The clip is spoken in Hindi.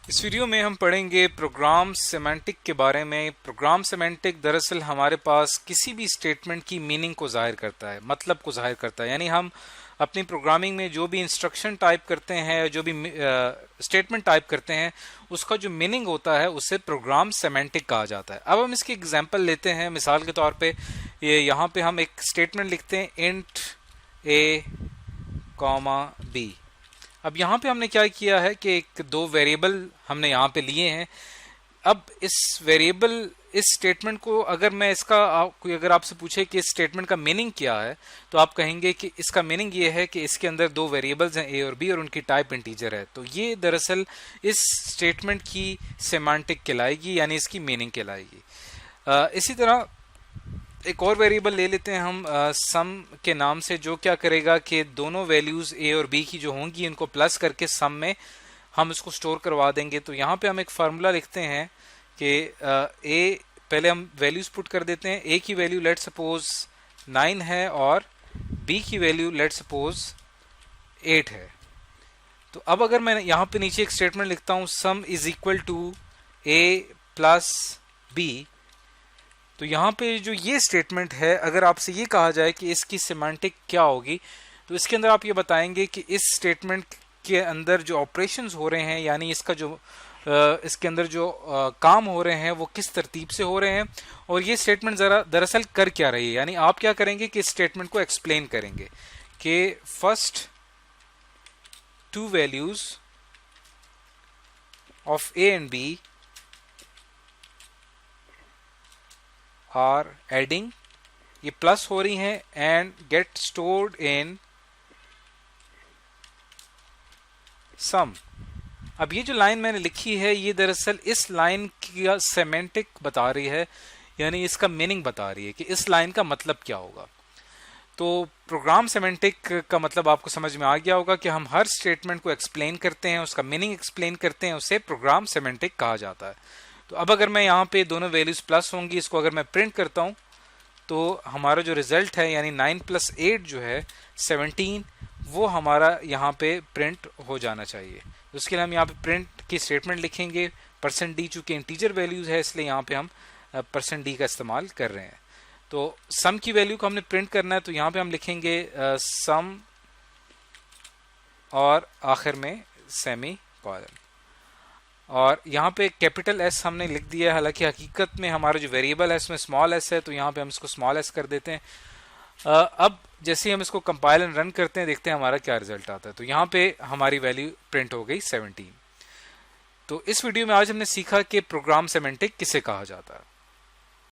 इस वीडियो में हम पढ़ेंगे प्रोग्राम सेमेंटिक के बारे में। प्रोग्राम सेमेंटिक दरअसल हमारे पास किसी भी स्टेटमेंट की मीनिंग को जाहिर करता है, मतलब को जाहिर करता है। यानी हम अपनी प्रोग्रामिंग में जो भी इंस्ट्रक्शन टाइप करते हैं, जो भी स्टेटमेंट टाइप करते हैं, उसका जो मीनिंग होता है उसे प्रोग्राम सेमेंटिक कहा जाता है। अब हम इसकी एग्जांपल लेते हैं। मिसाल के तौर पे ये यहाँ पे हम एक स्टेटमेंट लिखते हैं इंट ए कॉमा बी। अब यहाँ पे हमने क्या किया है कि एक दो वेरिएबल हमने यहाँ पे लिए हैं। अब इस वेरिएबल इस स्टेटमेंट को अगर मैं इसका कोई अगर आपसे पूछे कि इस स्टेटमेंट का मीनिंग क्या है, तो आप कहेंगे कि इसका मीनिंग ये है कि इसके अंदर दो वेरिएबल्स हैं ए और बी और उनकी टाइप इंटीजर है। तो ये दरअसल इस स्टेटमेंट की सेमांटिक कहलाएगी, यानी इसकी मीनिंग कहलाएगी। इसी तरह एक और वेरिएबल ले लेते हैं हम सम के नाम से, जो क्या करेगा कि दोनों वैल्यूज ए और बी की जो होंगी इनको प्लस करके सम में हम इसको स्टोर करवा देंगे। तो यहाँ पे हम एक फार्मूला लिखते हैं कि ए, पहले हम वैल्यूज पुट कर देते हैं। ए की वैल्यू लेट सपोज 9 है और बी की वैल्यू लेट सपोज 8 है। तो अब अगर मैं यहाँ पे नीचे एक स्टेटमेंट लिखता हूँ sum is equal to A plus B, तो यहाँ पे जो ये स्टेटमेंट है, अगर आपसे ये कहा जाए कि इसकी सिमेंटिक क्या होगी, तो इसके अंदर आप ये बताएंगे कि इस स्टेटमेंट के अंदर जो ऑपरेशंस हो रहे हैं, यानी इसका जो इसके अंदर जो काम हो रहे हैं वो किस तरतीब से हो रहे हैं और ये स्टेटमेंट ज़रा दरअसल कर क्या रही है। यानी आप क्या करेंगे कि इस स्टेटमेंट को एक्सप्लेन करेंगे कि first two values of A and B are adding, ये प्लस हो रही हैं, and get stored in sum. अब ये जो लाइन मैंने लिखी है ये दरअसल इस लाइन की सेमेंटिक बता रही है, यानी इसका मीनिंग बता रही है कि इस लाइन का मतलब क्या होगा। तो प्रोग्राम सेमेंटिक का मतलब आपको समझ में आ गया होगा कि हम हर स्टेटमेंट को एक्सप्लेन करते हैं, उसका मीनिंग एक्सप्लेन करते हैं, उसे प्रोग्राम सेमेंटिक कहा जाता है। तो अब अगर मैं यहाँ पे दोनों वैल्यूज प्लस होंगी, इसको अगर मैं प्रिंट करता हूँ तो हमारा जो रिजल्ट है यानी 9 + 8 जो है 17, वो हमारा यहाँ पे प्रिंट हो जाना चाहिए। तो उसके लिए हम यहाँ पे प्रिंट की स्टेटमेंट लिखेंगे। %d चूँकि इंटीजर वैल्यूज है इसलिए यहाँ पे हम %d का इस्तेमाल कर रहे हैं। तो सम की वैल्यू को हमने प्रिंट करना है, तो यहाँ पे हम लिखेंगे सम और आखिर में सेमी कॉलन, और यहाँ पे कैपिटल एस हमने लिख दिया है। हालांकि हकीकत में हमारा जो वेरिएबल है इसमें स्मॉल एस है, तो यहाँ पे हम इसको स्मॉल एस कर देते हैं। अब जैसे ही हम इसको कंपाइल एंड रन करते हैं, देखते हैं हमारा क्या रिजल्ट आता है। तो यहाँ पे हमारी वैल्यू प्रिंट हो गई 17। तो इस वीडियो में आज हमने सीखा कि प्रोग्राम सेमेंटिक किसे कहा जाता है।